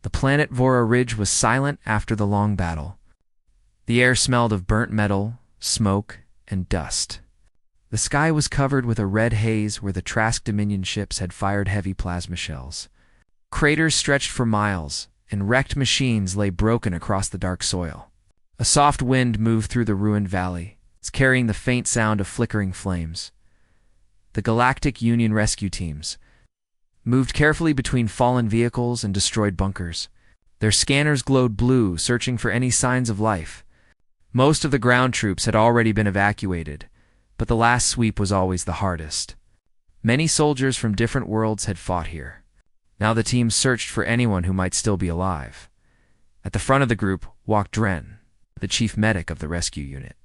The planet Vora Ridge was silent after the long battle. The air smelled of burnt metal, smoke, and dust. The sky was covered with a red haze where the Trask Dominion ships had fired heavy plasma shells. Craters stretched for miles, and wrecked machines lay broken across the dark soil. A soft wind moved through the ruined valley, carrying the faint sound of flickering flames. The Galactic Union rescue teams moved carefully between fallen vehicles and destroyed bunkers. Their scanners glowed blue, searching for any signs of life. Most of the ground troops had already been evacuated, but the last sweep was always the hardest. Many soldiers from different worlds had fought here. Now the team searched for anyone who might still be alive. At the front of the group walked Dren, the chief medic of the rescue unit.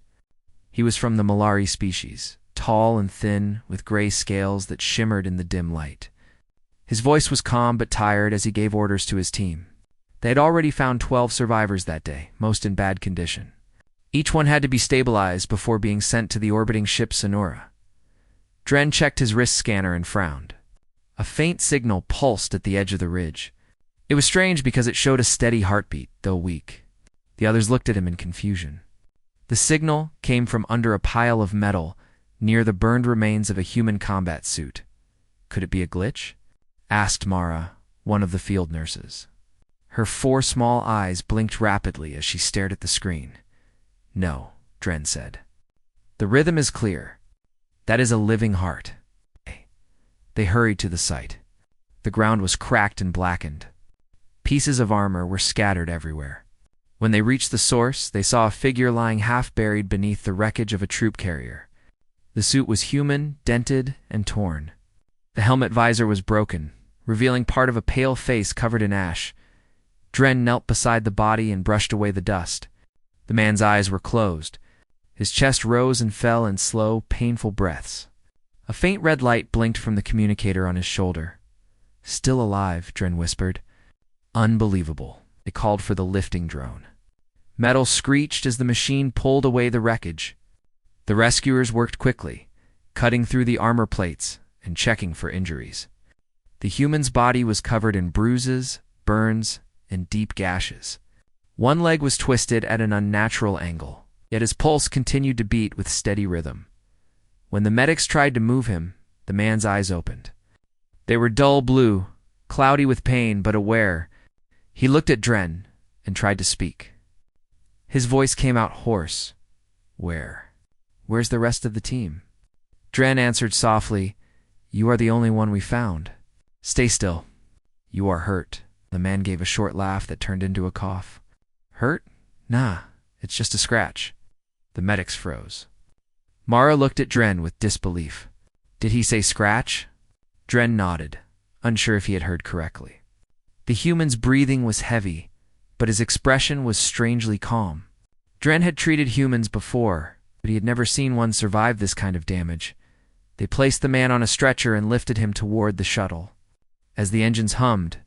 He was from the Malari species, tall and thin, with gray scales that shimmered in the dim light. His voice was calm but tired as he gave orders to his team. They had already found 12 survivors that day, most in bad condition. Each one had to be stabilized before being sent to the orbiting ship Sonora. Dren checked his wrist scanner and frowned. A faint signal pulsed at the edge of the ridge. It was strange because it showed a steady heartbeat, though weak. The others looked at him in confusion. The signal came from under a pile of metal near the burned remains of a human combat suit. Could it be a glitch? Asked Mara, one of the field nurses. Her 4 small eyes blinked rapidly as she stared at the screen. No, Dren said. The rhythm is clear. That is a living heart. They hurried to the site. The ground was cracked and blackened. Pieces of armor were scattered everywhere. When they reached the source, they saw a figure lying half-buried beneath the wreckage of a troop carrier. The suit was human, dented, and torn. The helmet visor was broken, revealing part of a pale face covered in ash. Dren knelt beside the body and brushed away the dust. The man's eyes were closed. His chest rose and fell in slow, painful breaths. A faint red light blinked from the communicator on his shoulder. Still alive, Dren whispered. Unbelievable. It called for the lifting drone. Metal screeched as the machine pulled away the wreckage. The rescuers worked quickly, cutting through the armor plates and checking for injuries. The human's body was covered in bruises, burns, and deep gashes. One leg was twisted at an unnatural angle, yet his pulse continued to beat with steady rhythm. When the medics tried to move him, the man's eyes opened. They were dull blue, cloudy with pain but aware. He looked at Dren and tried to speak. His voice came out hoarse. Where's the rest of the team? Dren answered softly, You are the only one we found. Stay still. You are hurt. The man gave a short laugh that turned into a cough. Hurt? Nah, it's just a scratch. The medics froze. Mara looked at Dren with disbelief. Did he say scratch? Dren nodded, unsure if he had heard correctly. The human's breathing was heavy, but his expression was strangely calm. Dren had treated humans before, but he had never seen one survive this kind of damage. They placed the man on a stretcher and lifted him toward the shuttle. As the engines hummed,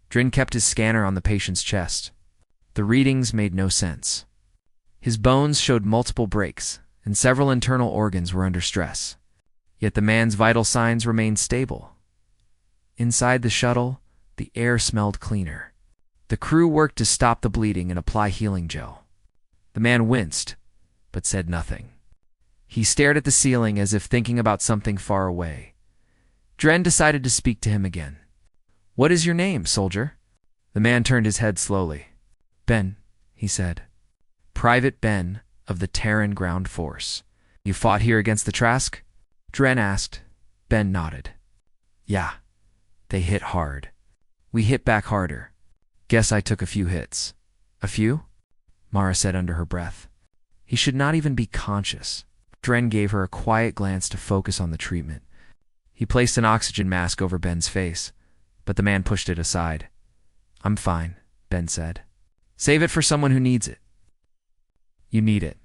Dren kept his scanner on the patient's chest. The readings made no sense. His bones showed multiple breaks, and several internal organs were under stress. Yet the man's vital signs remained stable. Inside the shuttle, the air smelled cleaner. The crew worked to stop the bleeding and apply healing gel. The man winced, but said nothing. He stared at the ceiling as if thinking about something far away. Dren decided to speak to him again. What is your name, soldier? The man turned his head slowly. Ben, he said. Private Ben of the Terran Ground Force. You fought here against the Trask? Dren asked. Ben nodded. Yeah, they hit hard. We hit back harder. Guess I took a few hits. A few? Mara said under her breath. He should not even be conscious. Dren gave her a quiet glance to focus on the treatment. He placed an oxygen mask over Ben's face, but the man pushed it aside. I'm fine, Ben said. Save it for someone who needs it. You need it.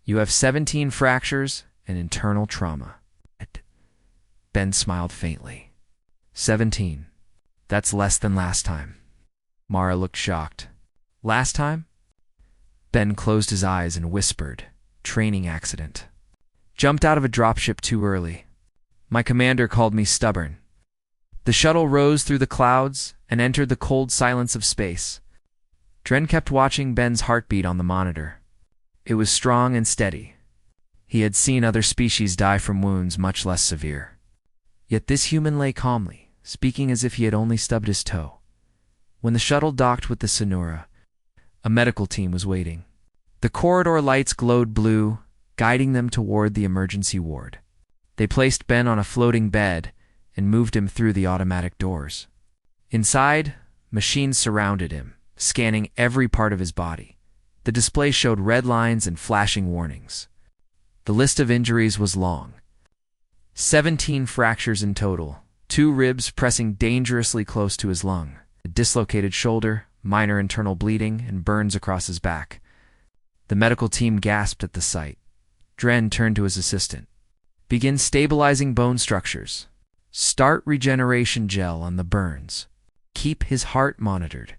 You have 17 fractures and internal trauma. Ben smiled faintly. 17. That's less than last time. Mara looked shocked. Last time? Ben closed his eyes and whispered, training accident. Jumped out of a dropship too early. My commander called me stubborn. The shuttle rose through the clouds and entered the cold silence of space. Dren kept watching Ben's heartbeat on the monitor. It was strong and steady. He had seen other species die from wounds much less severe. Yet this human lay calmly, speaking as if he had only stubbed his toe. When the shuttle docked with the Sonora, a medical team was waiting. The corridor lights glowed blue, guiding them toward the emergency ward. They placed Ben on a floating bed and moved him through the automatic doors. Inside, machines surrounded him, scanning every part of his body. The display showed red lines and flashing warnings. The list of injuries was long. 17 fractures in total, 2 ribs pressing dangerously close to his lung, a dislocated shoulder, minor internal bleeding, and burns across his back. The medical team gasped at the sight. Dren turned to his assistant. Begin stabilizing bone structures. Start regeneration gel on the burns. Keep his heart monitored.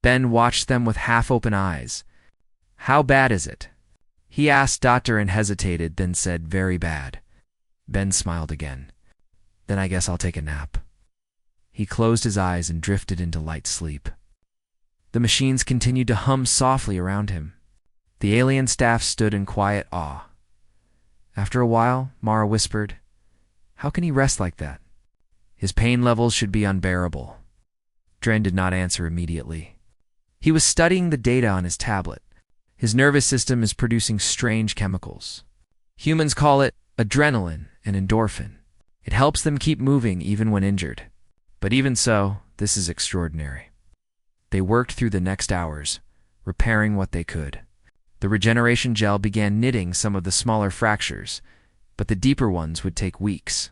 Ben watched them with half-open eyes. How bad is it? He asked Doctor and hesitated, then said, very bad. Ben smiled again. Then I guess I'll take a nap. He closed his eyes and drifted into light sleep. The machines continued to hum softly around him. The alien staff stood in quiet awe. After a while, Mara whispered, "How can he rest like that? His pain levels should be unbearable." Dren did not answer immediately. He was studying the data on his tablet. His nervous system is producing strange chemicals. Humans call it adrenaline and endorphin. It helps them keep moving even when injured. But even so, this is extraordinary. They worked through the next hours, repairing what they could. The regeneration gel began knitting some of the smaller fractures, but the deeper ones would take weeks.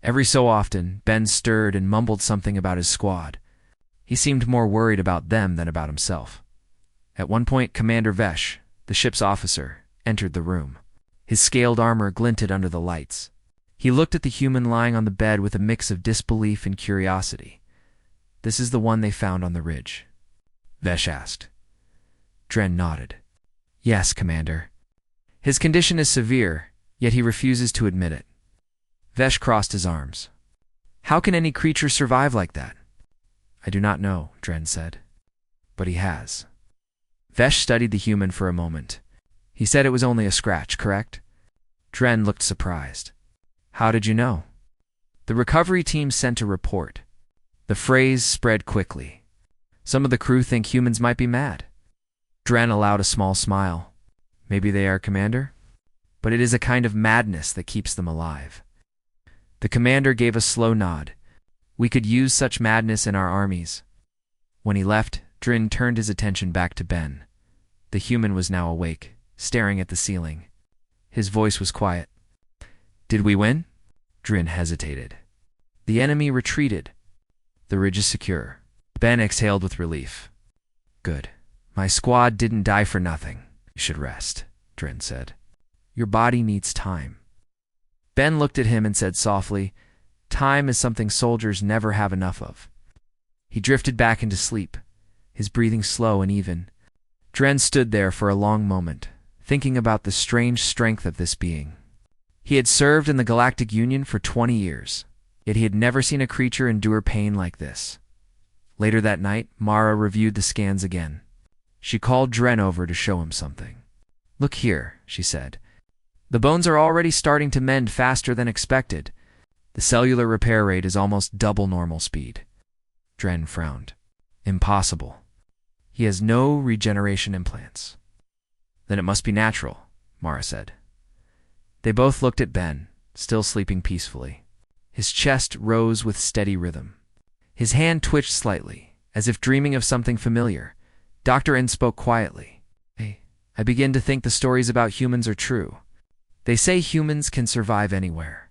Every so often, Ben stirred and mumbled something about his squad. He seemed more worried about them than about himself. At one point, Commander Vesh, the ship's officer, entered the room. His scaled armor glinted under the lights. He looked at the human lying on the bed with a mix of disbelief and curiosity. "This is the one they found on the ridge?" Vesh asked. Dren nodded. "Yes, Commander. His condition is severe, yet he refuses to admit it." Vesh crossed his arms. "How can any creature survive like that?" "I do not know," Dren said. "But he has." Vesh studied the human for a moment. "He said it was only a scratch, correct?" Dren looked surprised. "How did you know?" "The recovery team sent a report." The phrase spread quickly. "Some of the crew think humans might be mad." Dren allowed a small smile. "Maybe they are, Commander? But it is a kind of madness that keeps them alive." The commander gave a slow nod. "We could use such madness in our armies." When he left, Dren turned his attention back to Ben. The human was now awake, staring at the ceiling. His voice was quiet. "Did we win?" Dren hesitated. "The enemy retreated. The ridge is secure." Ben exhaled with relief. "Good. My squad didn't die for nothing. You should rest," Dren said. "Your body needs time." Ben looked at him and said softly, "Time is something soldiers never have enough of." He drifted back into sleep, his breathing slow and even. Dren stood there for a long moment, thinking about the strange strength of this being. He had served in the Galactic Union for 20 years, yet he had never seen a creature endure pain like this. Later that night, Mara reviewed the scans again. She called Dren over to show him something. "Look here," she said. "The bones are already starting to mend faster than expected. The cellular repair rate is almost double normal speed." Dren frowned. "Impossible. He has no regeneration implants." "Then it must be natural," Mara said. They both looked at Ben, still sleeping peacefully. His chest rose with steady rhythm. His hand twitched slightly, as if dreaming of something familiar. Dr. N spoke quietly. "Hey, I begin to think the stories about humans are true. They say humans can survive anywhere.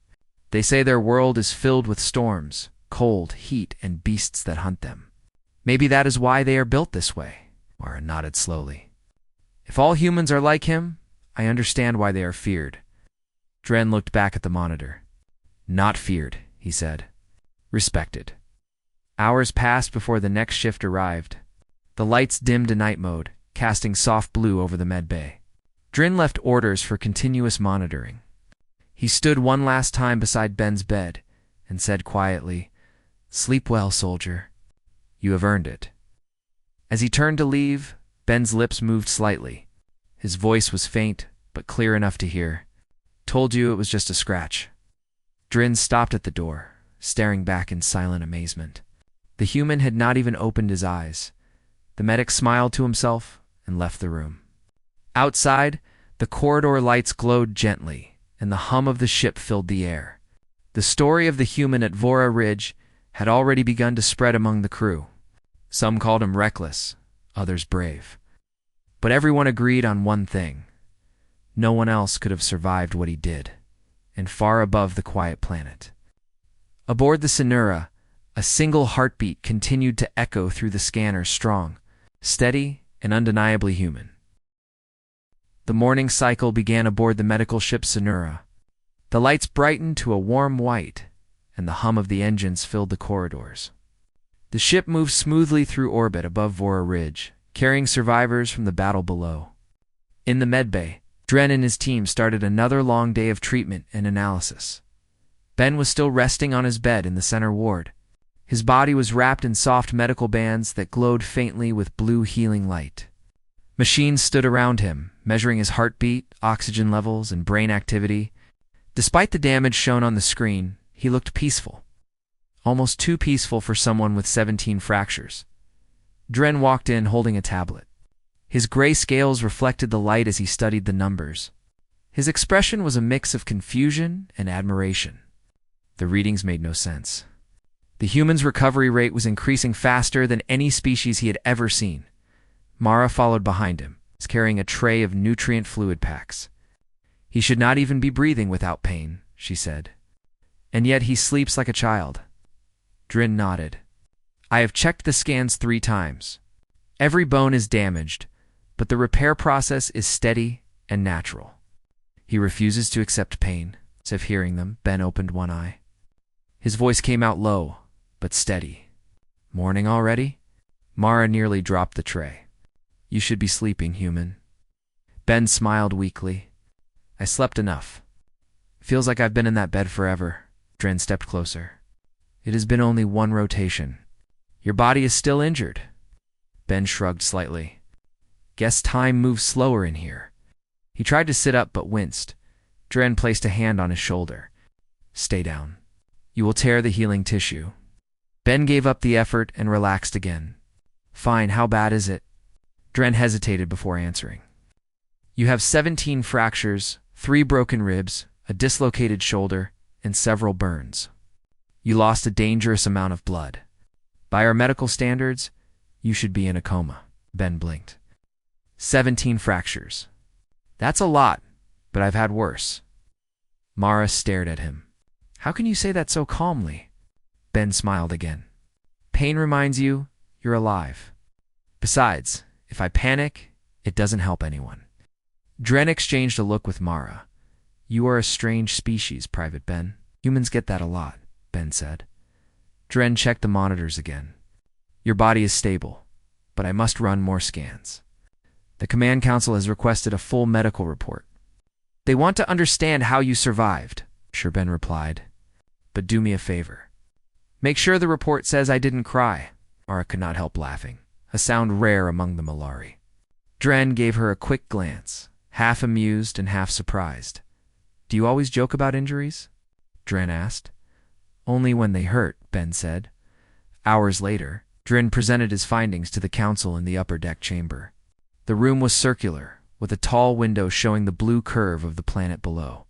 They say their world is filled with storms, cold, heat, and beasts that hunt them. Maybe that is why they are built this way." Mara nodded slowly. "If all humans are like him, I understand why they are feared." Dren looked back at the monitor. "Not feared," he said. "Respected." Hours passed before the next shift arrived. The lights dimmed to night mode, casting soft blue over the med bay. Dren left orders for continuous monitoring. He stood one last time beside Ben's bed and said quietly, Sleep well, soldier. You have earned it. As he turned to leave, Ben's lips moved slightly. His voice was faint, but clear enough to hear. Told you it was just a scratch. Drin stopped at the door, staring back in silent amazement. The human had not even opened his eyes. The medic smiled to himself and left the room. Outside, the corridor lights glowed gently, and the hum of the ship filled the air. The story of the human at Vora Ridge had already begun to spread among the crew. Some called him reckless, others brave. But everyone agreed on one thing. No one else could have survived what he did, and far above the quiet planet. Aboard the Sonura, a single heartbeat continued to echo through the scanner, strong, steady, and undeniably human. The morning cycle began aboard the medical ship Sonura. The lights brightened to a warm white, and the hum of the engines filled the corridors. The ship moved smoothly through orbit above Vora Ridge, carrying survivors from the battle below. In the medbay, Dren and his team started another long day of treatment and analysis. Ben was still resting on his bed in the center ward. His body was wrapped in soft medical bands that glowed faintly with blue healing light. Machines stood around him, measuring his heartbeat, oxygen levels, and brain activity. Despite the damage shown on the screen, he looked peaceful. Almost too peaceful for someone with 17 fractures. Dren walked in holding a tablet. His gray scales reflected the light as he studied the numbers. His expression was a mix of confusion and admiration. The readings made no sense. The human's recovery rate was increasing faster than any species he had ever seen. Mara followed behind him, carrying a tray of nutrient fluid packs. He should not even be breathing without pain, she said. And yet he sleeps like a child. Drin nodded. I have checked the scans 3 times. Every bone is damaged, but the repair process is steady and natural. He refuses to accept pain. As if hearing them, Ben opened one eye. His voice came out low, but steady. Morning already? Mara nearly dropped the tray. You should be sleeping, human. Ben smiled weakly. I slept enough. Feels like I've been in that bed forever. Dren stepped closer. It has been only 1 rotation. Your body is still injured. Ben shrugged slightly. Guess time moves slower in here. He tried to sit up but winced. Dren placed a hand on his shoulder. Stay down. You will tear the healing tissue. Ben gave up the effort and relaxed again. Fine, how bad is it? Dren hesitated before answering. You have 17 fractures, 3 broken ribs, a dislocated shoulder, and several burns. You lost a dangerous amount of blood. By our medical standards, you should be in a coma. Ben blinked. 17 fractures. That's a lot, but I've had worse. Mara stared at him. How can you say that so calmly? Ben smiled again. Pain reminds you you're alive. Besides, if I panic, it doesn't help anyone. Dren exchanged a look with Mara. You are a strange species, Private Ben. Humans get that a lot, Ben said. Dren checked the monitors again. Your body is stable, but I must run more scans. The Command Council has requested a full medical report. They want to understand how you survived, Sure Ben replied. But do me a favor. Make sure the report says I didn't cry. Mara could not help laughing, a sound rare among the Malari. Dren gave her a quick glance, half amused and half surprised. Do you always joke about injuries? Dren asked. Only when they hurt, Ben said. Hours later, Dren presented his findings to the council in the upper deck chamber. The room was circular, with a tall window showing the blue curve of the planet below.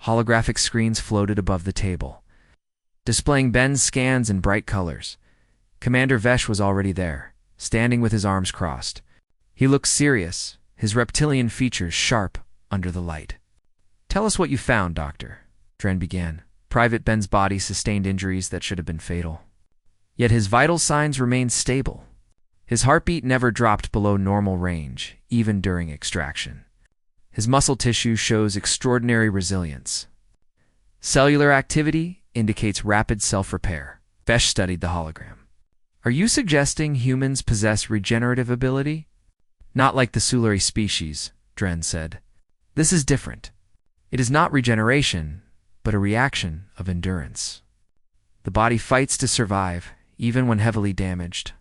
Holographic screens floated above the table, displaying Ben's scans in bright colors. Commander Vesh was already there, standing with his arms crossed. He looked serious, his reptilian features sharp under the light. Tell us what you found, Doctor, Dren began. Private Ben's body sustained injuries that should have been fatal. Yet his vital signs remained stable. His heartbeat never dropped below normal range, even during extraction. His muscle tissue shows extraordinary resilience. Cellular activity indicates rapid self-repair. Vesh studied the hologram. Are you suggesting humans possess regenerative ability? Not like the Sulari species, Dren said. This is different. It is not regeneration, but a reaction of endurance. The body fights to survive, even when heavily damaged.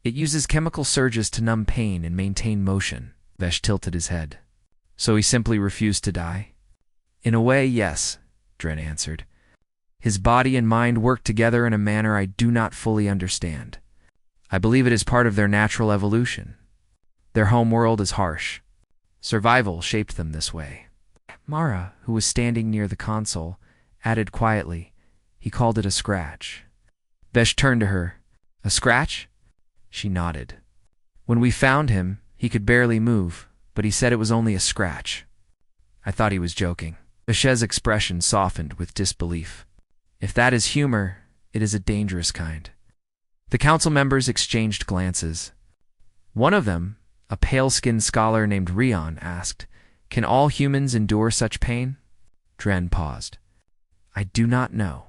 It uses chemical surges to numb pain and maintain motion. Vesh tilted his head. So he simply refused to die? In a way, yes, Dren answered. His body and mind work together in a manner I do not fully understand. I believe it is part of their natural evolution. Their home world is harsh. Survival shaped them this way. Mara, who was standing near the console, added quietly, he called it a scratch. Vesh turned to her. A scratch? She nodded. When we found him, he could barely move, but he said it was only a scratch. I thought he was joking. Vesh's expression softened with disbelief. If that is humor, it is a dangerous kind. The council members exchanged glances. One of them, a pale-skinned scholar named Rion, asked, "Can all humans endure such pain?" Dren paused. "I do not know.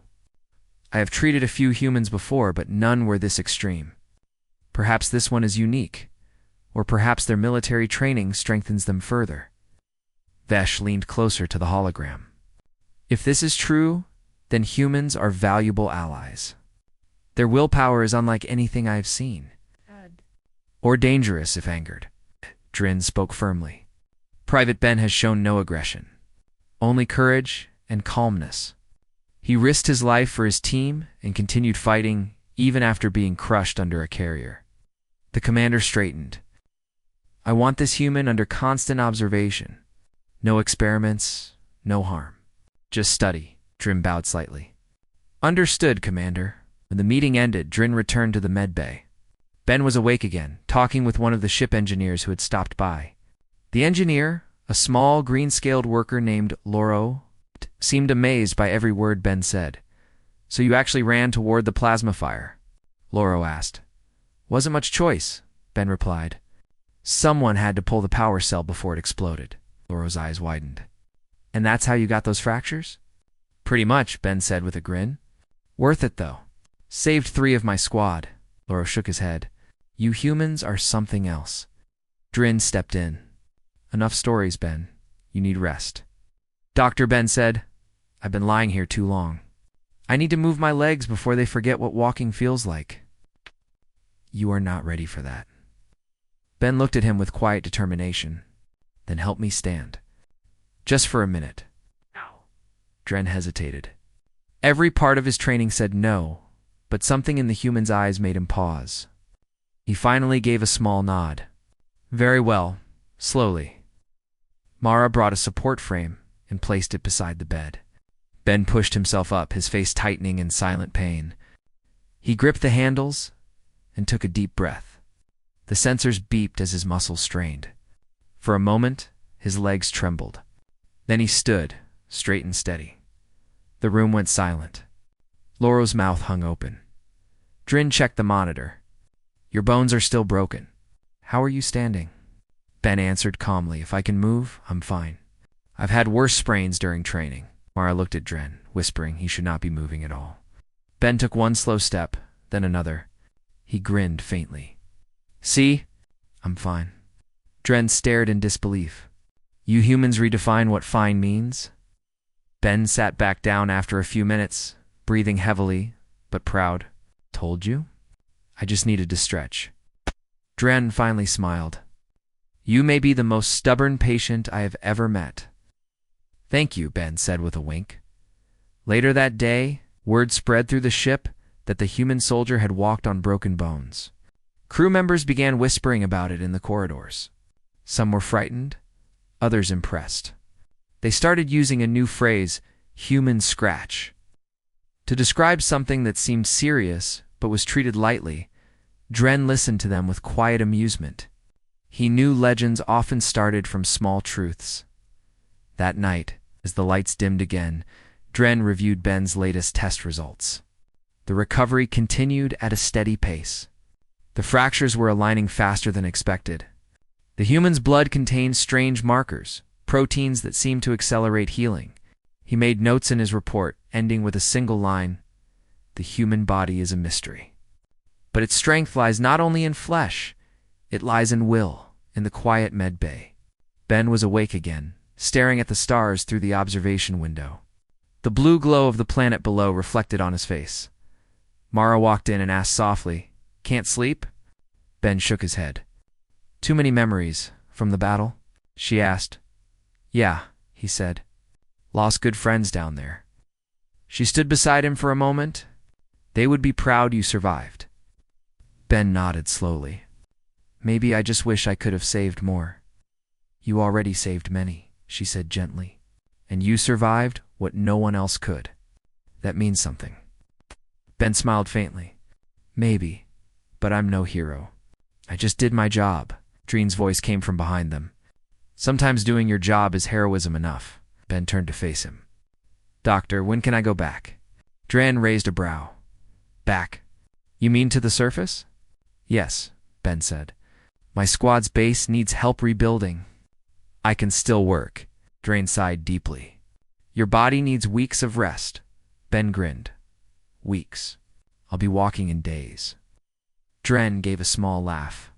I have treated a few humans before, but none were this extreme. Perhaps this one is unique, or perhaps their military training strengthens them further." Vesh leaned closer to the hologram. "If this is true, then humans are valuable allies. Their willpower is unlike anything I have seen. Or dangerous if angered." Dren spoke firmly. "Private Ben has shown no aggression, only courage and calmness. He risked his life for his team and continued fighting even after being crushed under a carrier." The commander straightened. "I want this human under constant observation. No experiments, no harm. Just study." Dren bowed slightly. "Understood, Commander." When the meeting ended, Dren returned to the med bay. Ben was awake again, talking with one of the ship engineers who had stopped by. The engineer, a small, green-scaled worker named Loro, seemed amazed by every word Ben said. "So you actually ran toward the plasma fire?" Loro asked. "Wasn't much choice," Ben replied. "Someone had to pull the power cell before it exploded." Loro's eyes widened. "And that's how you got those fractures?" "Pretty much," Ben said with a grin. "Worth it, though. Saved 3 of my squad." Loro shook his head. "You humans are something else." Dren stepped in. "Enough stories, Ben. You need rest." "Doctor," Ben said, "I've been lying here too long. I need to move my legs before they forget what walking feels like." "You are not ready for that." Ben looked at him with quiet determination. "Then help me stand. Just for a minute." "No." Dren hesitated. Every part of his training said no, but something in the human's eyes made him pause. He finally gave a small nod. "Very well, slowly." Mara brought a support frame and placed it beside the bed. Ben pushed himself up, his face tightening in silent pain. He gripped the handles and took a deep breath. The sensors beeped as his muscles strained. For a moment, his legs trembled. Then he stood, straight and steady. The room went silent. Loro's mouth hung open. Dren checked the monitor. "Your bones are still broken. How are you standing?" Ben answered calmly, "If I can move, I'm fine. I've had worse sprains during training." Mara looked at Dren, whispering he should not be moving at all. Ben took one slow step, then another. He grinned faintly. "See? I'm fine." Dren stared in disbelief. "You humans redefine what fine means?" Ben sat back down after a few minutes, breathing heavily, but proud. "Told you? I just needed to stretch." Dren finally smiled. "You may be the most stubborn patient I have ever met." "Thank you," Ben said with a wink. Later that day, word spread through the ship that the human soldier had walked on broken bones. Crew members began whispering about it in the corridors. Some were frightened, others impressed. They started using a new phrase, human scratch, to describe something that seemed serious but was treated lightly. Dren listened to them with quiet amusement. He knew legends often started from small truths. That night, as the lights dimmed again, Dren reviewed Ben's latest test results. The recovery continued at a steady pace. The fractures were aligning faster than expected. The human's blood contained strange markers, proteins that seemed to accelerate healing. He made notes in his report, ending with a single line, "The human body is a mystery. But its strength lies not only in flesh, it lies in will," in the quiet med bay. Ben was awake again, staring at the stars through the observation window. The blue glow of the planet below reflected on his face. Mara walked in and asked softly, "Can't sleep?" Ben shook his head. "Too many memories from the battle?" she asked. "Yeah," he said. "Lost good friends down there." She stood beside him for a moment. "They would be proud you survived." Ben nodded slowly. "Maybe I just wish I could have saved more." "You already saved many," she said gently. "And you survived what no one else could. That means something." Ben smiled faintly. "Maybe, but I'm no hero. I just did my job." Dreen's voice came from behind them. "Sometimes doing your job is heroism enough." Ben turned to face him. "Doctor, when can I go back?" Dren raised a brow. "Back? You mean to the surface?" "Yes," Ben said. "My squad's base needs help rebuilding." "I can still work." Dren sighed deeply. "Your body needs weeks of rest." Ben grinned. "Weeks. I'll be walking in days." Dren gave a small laugh.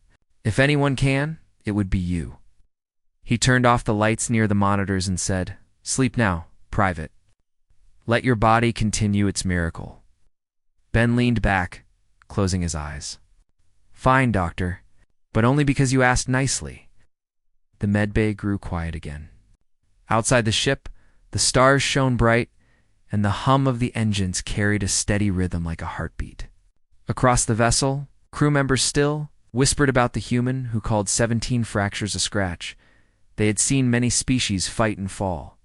"If anyone can, it would be you." He turned off the lights near the monitors and said, "Sleep now, Private. Let your body continue its miracle." Ben leaned back, closing his eyes. "Fine, Doctor, but only because you asked nicely." The medbay grew quiet again. Outside the ship, the stars shone bright, and the hum of the engines carried a steady rhythm like a heartbeat. Across the vessel, crew members still whispered about the human who called 17 fractures a scratch. They had seen many species fight and fall,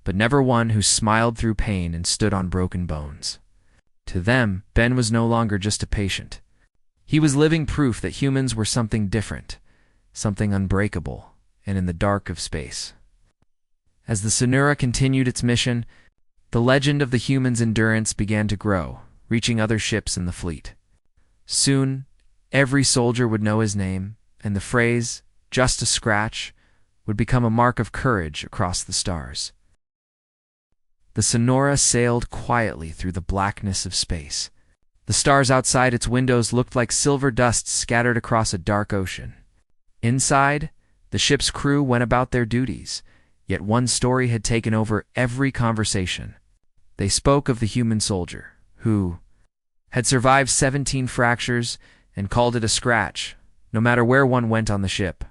but never one who smiled through pain and stood on broken bones. To them, Ben was no longer just a patient. He was living proof that humans were something different, something unbreakable, and in the dark of space. As the Sonura continued its mission, the legend of the human's endurance began to grow, reaching other ships in the fleet. Soon, every soldier would know his name, and the phrase, "just a scratch," would become a mark of courage across the stars. The Sonura sailed quietly through the blackness of space. The stars outside its windows looked like silver dust scattered across a dark ocean. Inside, the ship's crew went about their duties, yet one story had taken over every conversation. They spoke of the human soldier, who had survived 17 fractures and called it a scratch, no matter where one went on the ship.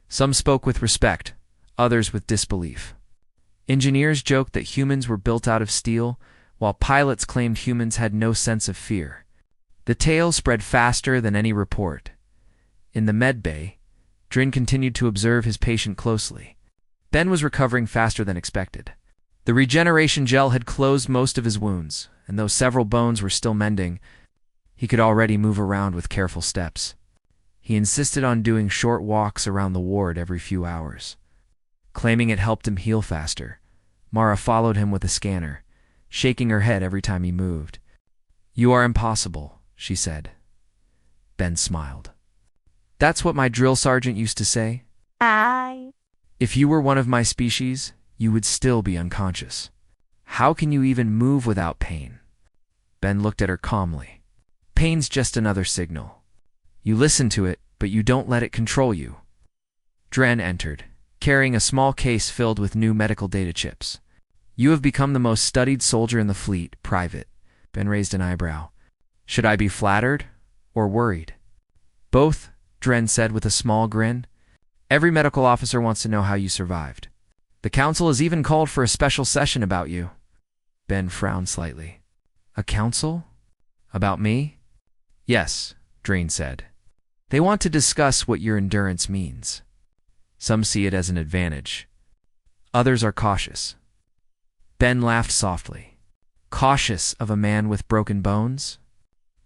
Some spoke with respect, others with disbelief. Engineers joked that humans were built out of steel, while pilots claimed humans had no sense of fear. The tale spread faster than any report. In the medbay, Drin continued to observe his patient closely. Ben was recovering faster than expected. The regeneration gel had closed most of his wounds, and though several bones were still mending, he could already move around with careful steps. He insisted on doing short walks around the ward every few hours. Claiming it helped him heal faster, Mara followed him with a scanner, shaking her head every time he moved. "You are impossible," she said. Ben smiled. "That's what my drill sergeant used to say. If you were one of my species, you would still be unconscious. How can you even move without pain?" Ben looked at her calmly. "Pain's just another signal. You listen to it, but you don't let it control you." Dren entered, carrying a small case filled with new medical data chips. "You have become the most studied soldier in the fleet, Private." Ben raised an eyebrow. "Should I be flattered or worried?" "Both," Dren said with a small grin. "Every medical officer wants to know how you survived. The council has even called for a special session about you." Ben frowned slightly. "A council? About me?" "Yes," Dren said. "They want to discuss what your endurance means. Some see it as an advantage. Others are cautious." Ben laughed softly. "Cautious of a man with broken bones?"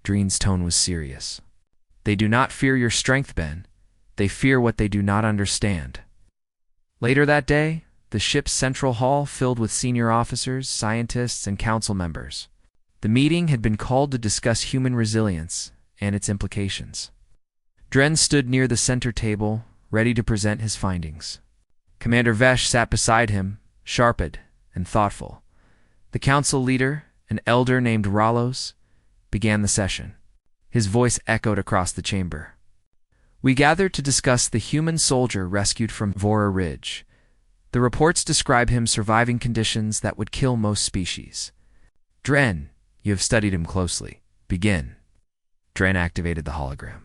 Dren's tone was serious. "They do not fear your strength, Ben. They fear what they do not understand." Later that day, the ship's central hall filled with senior officers, scientists, and council members. The meeting had been called to discuss human resilience and its implications. Dren stood near the center table, ready to present his findings. Commander Vesh sat beside him, sharp-eyed and thoughtful. The council leader, an elder named Ralos, began the session. His voice echoed across the chamber. "We gathered to discuss the human soldier rescued from Vora Ridge. The reports describe him surviving conditions that would kill most species. Dren, you have studied him closely. Begin. Dren activated the hologram.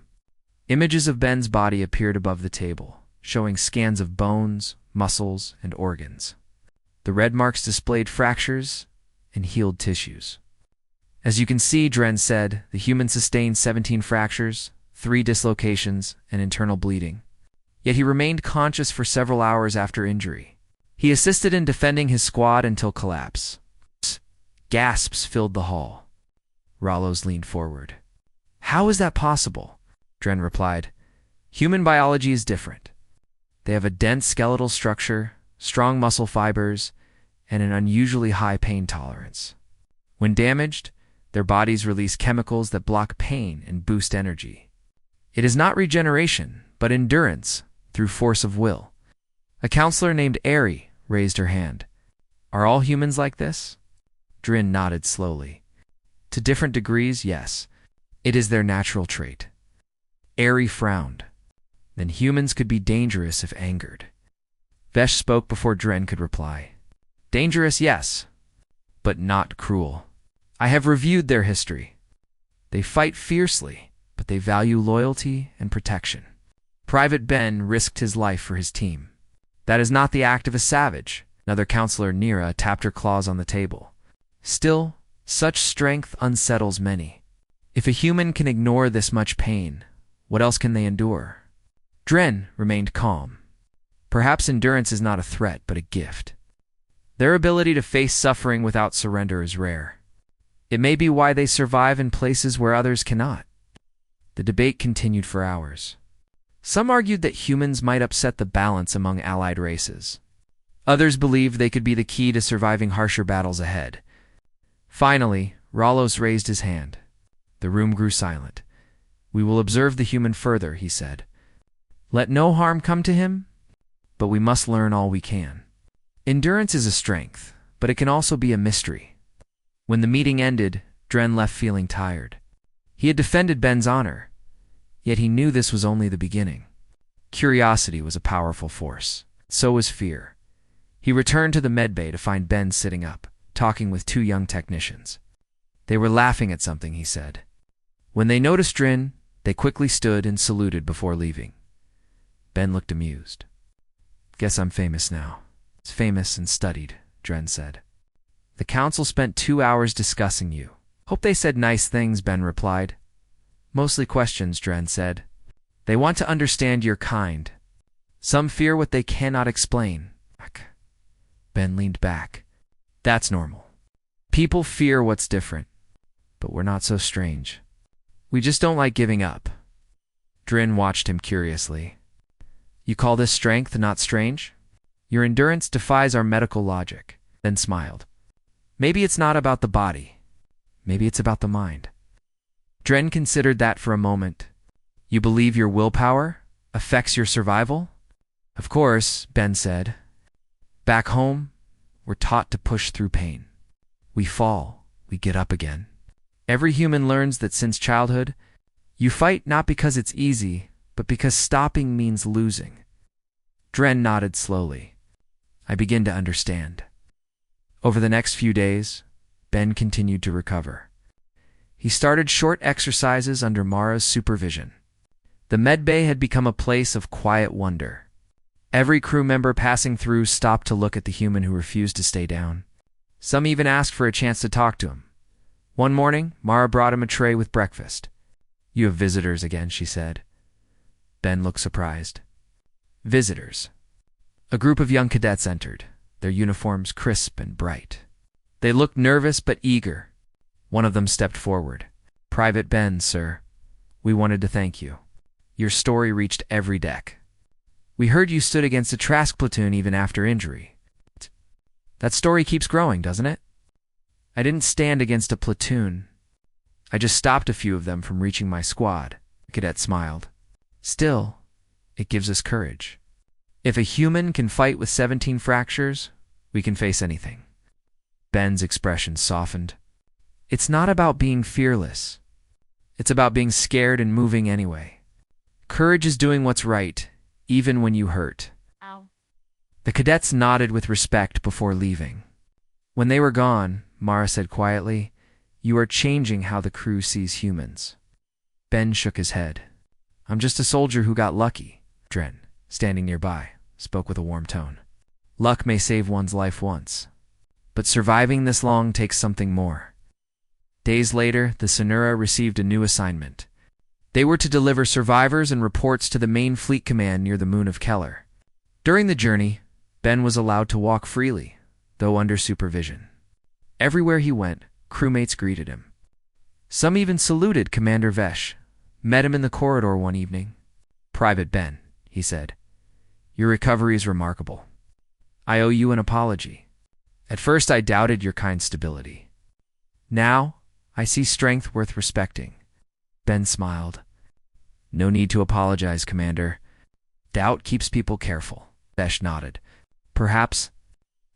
Images of Ben's body appeared above the table, showing scans of bones, muscles, and organs. The red marks displayed fractures and healed tissues. As you can see, Dren said, the human sustained 17 fractures, 3 dislocations, and internal bleeding. Yet he remained conscious for several hours after injury. He assisted in defending his squad until collapse. Gasps filled the hall. Rallos leaned forward. How is that possible? Dren replied. Human biology is different. They have a dense skeletal structure, strong muscle fibers, and an unusually high pain tolerance. When damaged, their bodies release chemicals that block pain and boost energy. It is not regeneration, but endurance through force of will. A counselor named Ari raised her hand. Are all humans like this? Dren nodded slowly. To different degrees, yes. It is their natural trait. Ari frowned. Then humans could be dangerous if angered. Vesh spoke before Dren could reply. Dangerous, yes, but not cruel. I have reviewed their history. They fight fiercely, but they value loyalty and protection. Private Ben risked his life for his team. That is not the act of a savage. Another counselor, Nira, tapped her claws on the table. Still, such strength unsettles many. If a human can ignore this much pain, what else can they endure? Dren remained calm. Perhaps endurance is not a threat, but a gift. Their ability to face suffering without surrender is rare. It may be why they survive in places where others cannot. The debate continued for hours. Some argued that humans might upset the balance among allied races. Others believed they could be the key to surviving harsher battles ahead. Finally, Rallos raised his hand. The room grew silent. We will observe the human further, he said. Let no harm come to him, but we must learn all we can. Endurance is a strength, but it can also be a mystery. When the meeting ended, Dren left feeling tired. He had defended Ben's honor, yet he knew this was only the beginning. Curiosity was a powerful force. So was fear. He returned to the medbay to find Ben sitting up, talking with 2 young technicians. They were laughing at something, he said. When they noticed Dren, they quickly stood and saluted before leaving. Ben looked amused. Guess I'm famous now. It's famous and studied, Dren said. The council spent 2 hours discussing you. Hope they said nice things, Ben replied. Mostly questions, Dren said. They want to understand your kind. Some fear what they cannot explain. Ben leaned back. That's normal. People fear what's different, but we're not so strange. We just don't like giving up. Dren watched him curiously. You call this strength, not strange? Your endurance defies our medical logic, then smiled. Maybe it's not about the body. Maybe it's about the mind. Dren considered that for a moment. You believe your willpower affects your survival? Of course, Ben said. Back home, we're taught to push through pain. We fall, we get up again. Every human learns that since childhood, you fight not because it's easy, but because stopping means losing. Dren nodded slowly. I begin to understand. Over the next few days, Ben continued to recover. He started short exercises under Mara's supervision. The medbay had become a place of quiet wonder. Every crew member passing through stopped to look at the human who refused to stay down. Some even asked for a chance to talk to him. One morning, Mara brought him a tray with breakfast. You have visitors again, she said. Ben looked surprised. Visitors. A group of young cadets entered, their uniforms crisp and bright. They looked nervous but eager. One of them stepped forward. Private Ben, sir. We wanted to thank you. Your story reached every deck. We heard you stood against a Trask platoon even after injury. That story keeps growing, doesn't it? I didn't stand against a platoon. I just stopped a few of them from reaching my squad. The cadet smiled. Still, it gives us courage. If a human can fight with 17 fractures, we can face anything. Ben's expression softened. It's not about being fearless. It's about being scared and moving anyway. Courage is doing what's right, even when you hurt. Ow. The cadets nodded with respect before leaving. When they were gone, Mara said quietly, You are changing how the crew sees humans. Ben shook his head. I'm just a soldier who got lucky. Dren, standing nearby, spoke with a warm tone. Luck may save one's life once, but surviving this long takes something more. Days later, the Sonura received a new assignment. They were to deliver survivors and reports to the main fleet command near the moon of Keller. During the journey, Ben was allowed to walk freely, though under supervision. Everywhere he went, crewmates greeted him. Some even saluted Commander Vesh. Met him in the corridor one evening. Private Ben, he said. Your recovery is remarkable. I owe you an apology. At first I doubted your kind stability. Now, I see strength worth respecting. Ben smiled. No need to apologize, Commander. Doubt keeps people careful. Vesh nodded. Perhaps,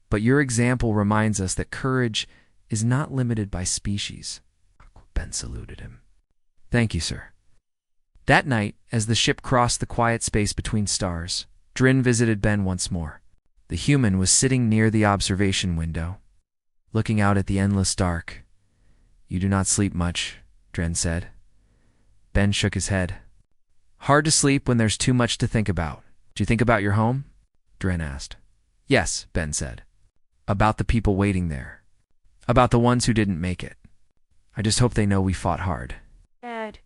but your example reminds us that courage is not limited by species. Ben saluted him. Thank you, sir. That night, as the ship crossed the quiet space between stars, Drin visited Ben once more. The human was sitting near the observation window, looking out at the endless dark. You do not sleep much, Dren said. Ben shook his head. Hard to sleep when there's too much to think about. Do you think about your home? Dren asked. Yes, Ben said. About the people waiting there. About the ones who didn't make it. I just hope they know we fought hard. Dad.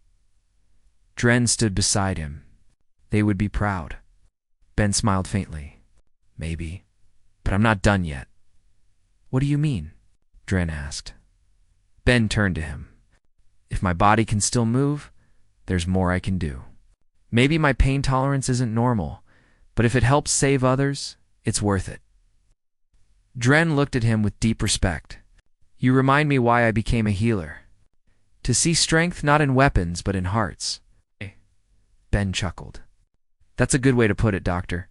Dren stood beside him. They would be proud. Ben smiled faintly. Maybe, but I'm not done yet. What do you mean? Dren asked. Ben turned to him. If my body can still move, there's more I can do. Maybe my pain tolerance isn't normal, but if it helps save others, it's worth it. Dren looked at him with deep respect. You remind me why I became a healer. To see strength not in weapons, but in hearts. Ben chuckled. That's a good way to put it, Doctor.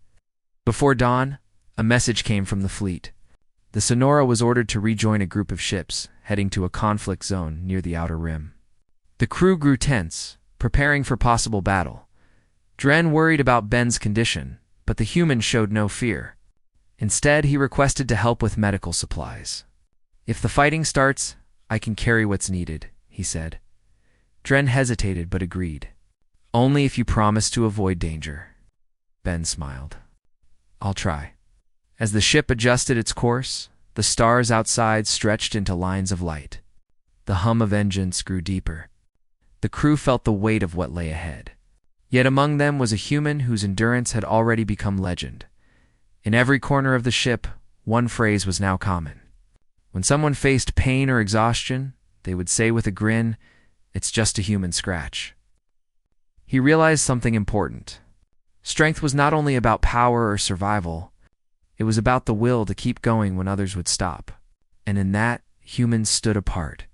Before dawn, a message came from the fleet. The Sonora was ordered to rejoin a group of ships, heading to a conflict zone near the outer rim. The crew grew tense, preparing for possible battle. Dren worried about Ben's condition, but the human showed no fear. Instead, he requested to help with medical supplies. If the fighting starts, I can carry what's needed, he said. Dren hesitated but agreed. Only if you promise to avoid danger. Ben smiled. I'll try. As the ship adjusted its course, the stars outside stretched into lines of light. The hum of engines grew deeper. The crew felt the weight of what lay ahead. Yet among them was a human whose endurance had already become legend. In every corner of the ship, one phrase was now common. When someone faced pain or exhaustion, they would say with a grin, "It's just a human scratch." He realized something important. Strength was not only about power or survival, it was about the will to keep going when others would stop. And in that, humans stood apart.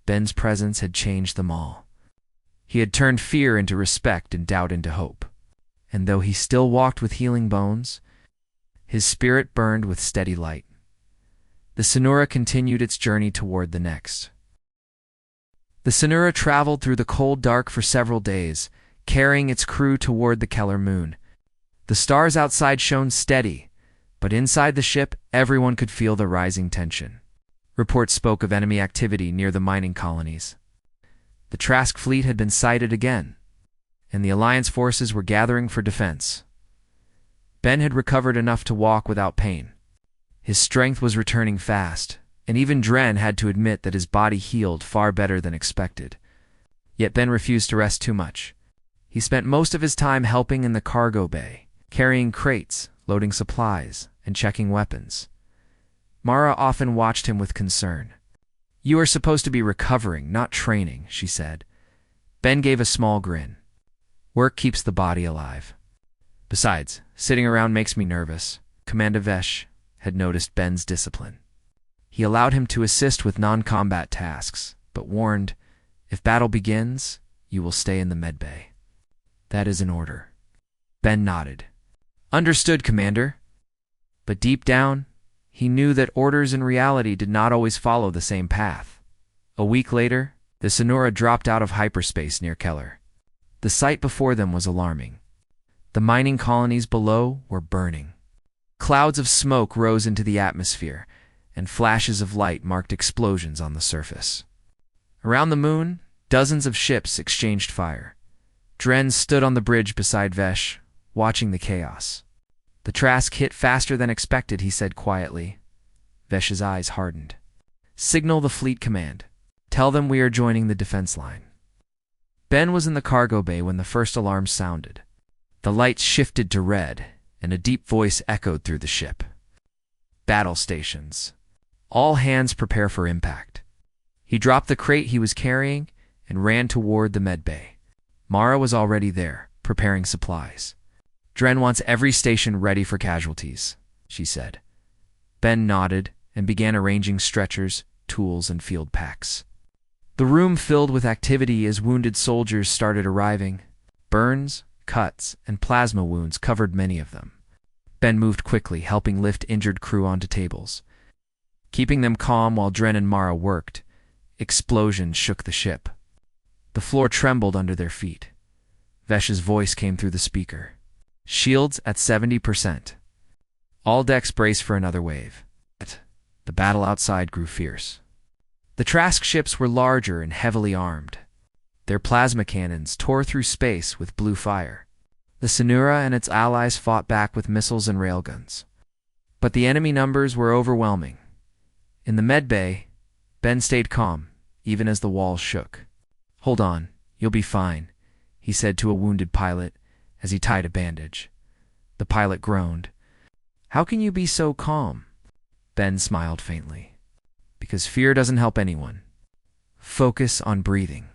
Ben's presence had changed them all. He had turned fear into respect and doubt into hope. And though he still walked with healing bones, his spirit burned with steady light. The Sonura continued its journey toward the next. The Sonura traveled through the cold dark for several days, carrying its crew toward the Keller moon. The stars outside shone steady, but inside the ship, everyone could feel the rising tension. Reports spoke of enemy activity near the mining colonies. The Trask fleet had been sighted again, and the Alliance forces were gathering for defense. Ben had recovered enough to walk without pain. His strength was returning fast, and even Dren had to admit that his body healed far better than expected. Yet Ben refused to rest too much. He spent most of his time helping in the cargo bay, carrying crates, loading supplies, and checking weapons. Mara often watched him with concern. You are supposed to be recovering, not training, she said. Ben gave a small grin. Work keeps the body alive. Besides, sitting around makes me nervous. Commander Vesh had noticed Ben's discipline. He allowed him to assist with non-combat tasks, but warned, if battle begins, you will stay in the medbay. That is an order. Ben nodded. Understood, Commander. But deep down, he knew that orders in reality did not always follow the same path. A week later, the Sonura dropped out of hyperspace near Keller. The sight before them was alarming. The mining colonies below were burning. Clouds of smoke rose into the atmosphere, and flashes of light marked explosions on the surface. Around the moon, dozens of ships exchanged fire. Dren stood on the bridge beside Vesh, watching the chaos. The Trask hit faster than expected, he said quietly. Vesh's eyes hardened. Signal the fleet command. Tell them we are joining the defense line. Ben was in the cargo bay when the first alarm sounded. The lights shifted to red, and a deep voice echoed through the ship. Battle stations. All hands prepare for impact. He dropped the crate he was carrying and ran toward the medbay. Mara was already there, preparing supplies. Dren wants every station ready for casualties, she said. Ben nodded and began arranging stretchers, tools, and field packs. The room filled with activity as wounded soldiers started arriving. Burns, cuts, and plasma wounds covered many of them. Ben moved quickly, helping lift injured crew onto tables. Keeping them calm while Dren and Mara worked, explosions shook the ship. The floor trembled under their feet. Vesh's voice came through the speaker. Shields at 70%. All decks brace for another wave. The battle outside grew fierce. The Trask ships were larger and heavily armed. Their plasma cannons tore through space with blue fire. The Sonura and its allies fought back with missiles and railguns. But the enemy numbers were overwhelming. In the medbay, Ben stayed calm, even as the walls shook. Hold on, you'll be fine, he said to a wounded pilot as he tied a bandage. The pilot groaned. How can you be so calm? Ben smiled faintly. Because fear doesn't help anyone. Focus on breathing.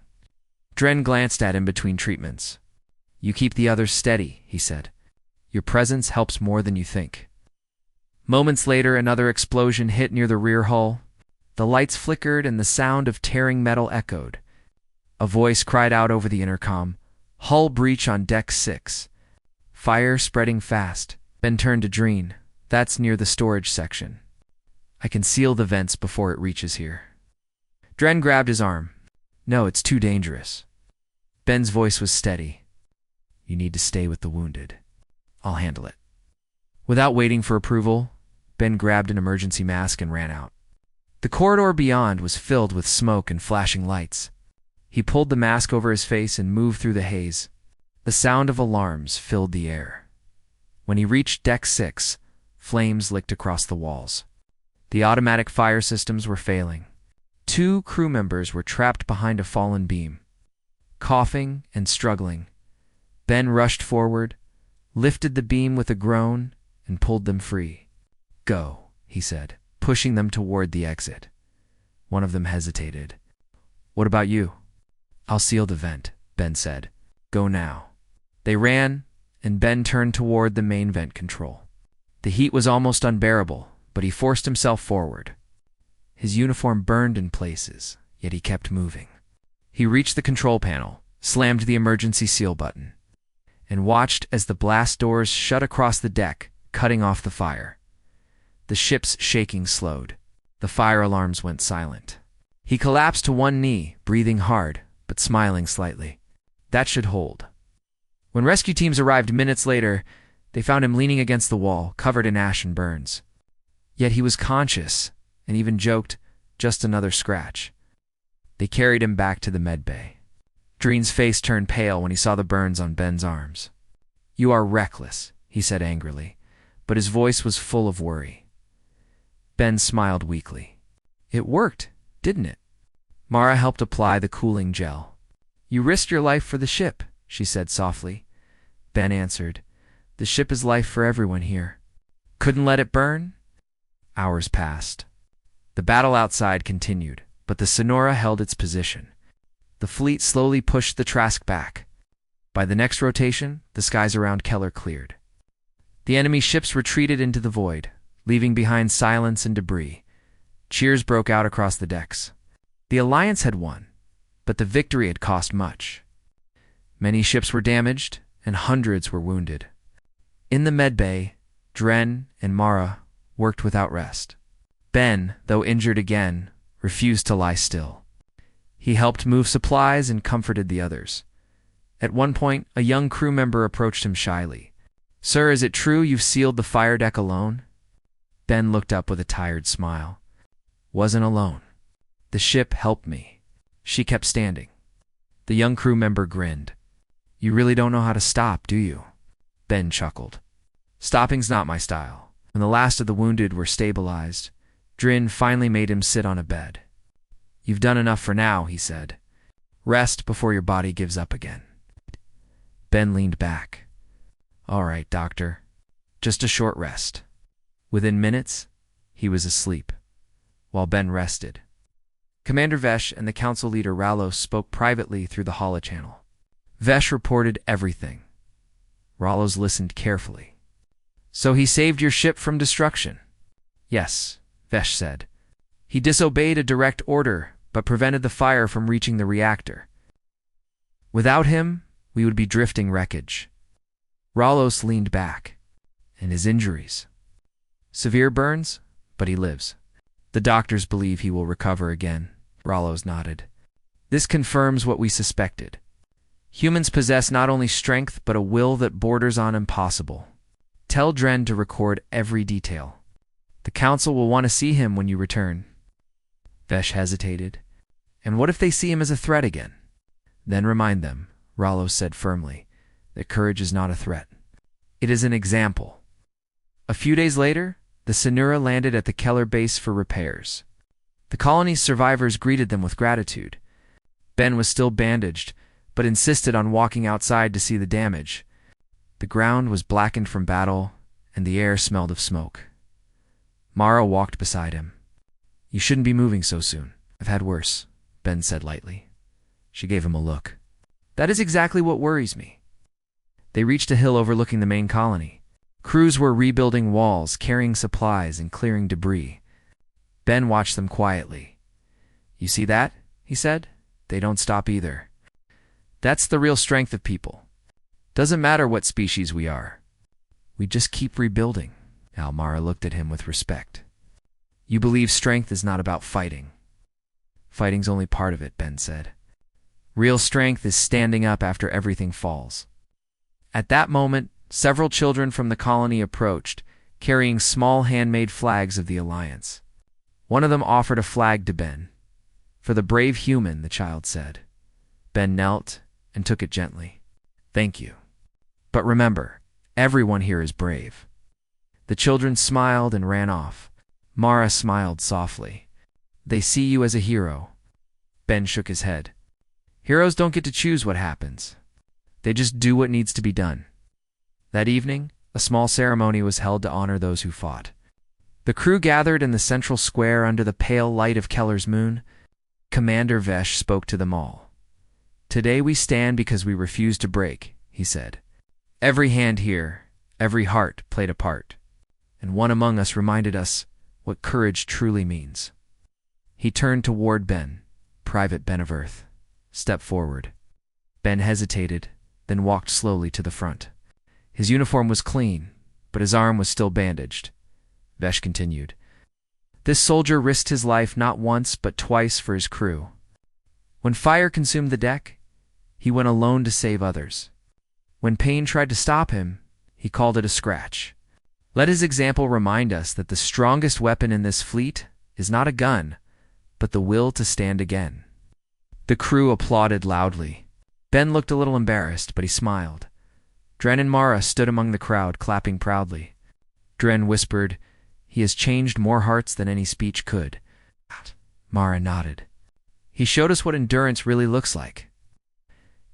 Dren glanced at him between treatments. You keep the others steady, he said. Your presence helps more than you think. Moments later, another explosion hit near the rear hull. The lights flickered and the sound of tearing metal echoed. A voice cried out over the intercom, Hull breach on deck 6. Fire spreading fast. Ben turned to Dren. That's near the storage section. I can seal the vents before it reaches here. Dren grabbed his arm. No, it's too dangerous. Ben's voice was steady. You need to stay with the wounded. I'll handle it. Without waiting for approval, Ben grabbed an emergency mask and ran out. The corridor beyond was filled with smoke and flashing lights. He pulled the mask over his face and moved through the haze. The sound of alarms filled the air. When he reached deck 6, flames licked across the walls. The automatic fire systems were failing. 2 crew members were trapped behind a fallen beam. Coughing and struggling, Ben rushed forward, lifted the beam with a groan, and pulled them free. Go, he said, pushing them toward the exit. One of them hesitated. What about you? I'll seal the vent, Ben said. Go now. They ran, and Ben turned toward the main vent control. The heat was almost unbearable, but he forced himself forward. His uniform burned in places, yet he kept moving. He reached the control panel, slammed the emergency seal button, and watched as the blast doors shut across the deck, cutting off the fire. The ship's shaking slowed. The fire alarms went silent. He collapsed to one knee, breathing hard, but smiling slightly. That should hold. When rescue teams arrived minutes later, they found him leaning against the wall, covered in ash and burns. Yet he was conscious, and even joked, just another scratch. They carried him back to the medbay. Dren's face turned pale when he saw the burns on Ben's arms. You are reckless, he said angrily, but his voice was full of worry. Ben smiled weakly. It worked, didn't it? Mara helped apply the cooling gel. You risked your life for the ship, she said softly. Ben answered, the ship is life for everyone here. Couldn't let it burn? Hours passed. The battle outside continued, but the Sonura held its position. The fleet slowly pushed the Trask back. By the next rotation, the skies around Keller cleared. The enemy ships retreated into the void, leaving behind silence and debris. Cheers broke out across the decks. The Alliance had won, but the victory had cost much. Many ships were damaged, and hundreds were wounded. In the medbay, Dren and Mara worked without rest. Ben, though injured again, refused to lie still. He helped move supplies and comforted the others. At one point, a young crew member approached him shyly. Sir, is it true you've sealed the fire deck alone? Ben looked up with a tired smile. Wasn't alone. The ship helped me. She kept standing. The young crew member grinned. You really don't know how to stop, do you? Ben chuckled. Stopping's not my style. When the last of the wounded were stabilized, Drin finally made him sit on a bed. You've done enough for now, he said. Rest before your body gives up again. Ben leaned back. All right, doctor. Just a short rest. Within minutes, he was asleep, while Ben rested. Commander Vesh and the council leader Ralos spoke privately through the holochannel. Vesh reported everything. Ralos listened carefully. So he saved your ship from destruction? Yes, Vesh said. He disobeyed a direct order, but prevented the fire from reaching the reactor. Without him, we would be drifting wreckage. Ralos leaned back. And his injuries? Severe burns, but he lives. The doctors believe he will recover again. Ralos nodded. This confirms what we suspected. Humans possess not only strength, but a will that borders on impossible. Tell Dren to record every detail. The council will want to see him when you return. Vesh hesitated. And what if they see him as a threat again? Then remind them, Ralos said firmly, that courage is not a threat. It is an example. A few days later, the Sonura landed at the Keller base for repairs. The colony's survivors greeted them with gratitude. Ben was still bandaged, but insisted on walking outside to see the damage. The ground was blackened from battle, and the air smelled of smoke. Mara walked beside him. You shouldn't be moving so soon. I've had worse, Ben said lightly. She gave him a look. That is exactly what worries me. They reached a hill overlooking the main colony. Crews were rebuilding walls, carrying supplies, and clearing debris. Ben watched them quietly. You see that? He said. They don't stop either. That's the real strength of people. Doesn't matter what species we are. We just keep rebuilding. Almara looked at him with respect. You believe strength is not about fighting. Fighting's only part of it, Ben said. Real strength is standing up after everything falls. At that moment, several children from the colony approached, carrying small handmade flags of the Alliance. One of them offered a flag to Ben. For the brave human, the child said. Ben knelt and took it gently. Thank you. But remember, everyone here is brave. The children smiled and ran off. Mara smiled softly. They see you as a hero. Ben shook his head. Heroes don't get to choose what happens. They just do what needs to be done. That evening, a small ceremony was held to honor those who fought. The crew gathered in the central square under the pale light of Keller's moon. Commander Vesh spoke to them all. Today we stand because we refuse to break, he said. Every hand here, every heart played a part, and one among us reminded us what courage truly means. He turned toward Ben, Private Ben of Earth. Step forward. Ben hesitated, then walked slowly to the front. His uniform was clean, but his arm was still bandaged. Vesh continued. This soldier risked his life not once but twice for his crew. When fire consumed the deck, he went alone to save others. When pain tried to stop him, he called it a scratch. Let his example remind us that the strongest weapon in this fleet is not a gun, but the will to stand again. The crew applauded loudly. Ben looked a little embarrassed, but he smiled. Dren and Mara stood among the crowd, clapping proudly. Dren whispered, He has changed more hearts than any speech could. Mara nodded. He showed us what endurance really looks like.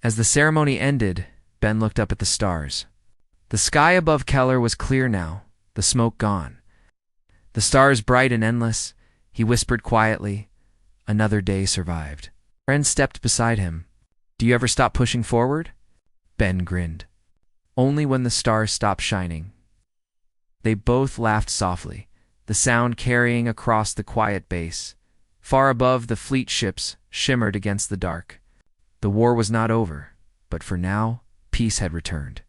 As the ceremony ended, Ben looked up at the stars. The sky above Keller was clear now, the smoke gone. The stars bright and endless, he whispered quietly. Another day survived. Dren stepped beside him. Do you ever stop pushing forward? Ben grinned. Only when the stars stop shining. They both laughed softly, the sound carrying across the quiet base. Far above, the fleet ships shimmered against the dark. The war was not over, but for now, peace had returned.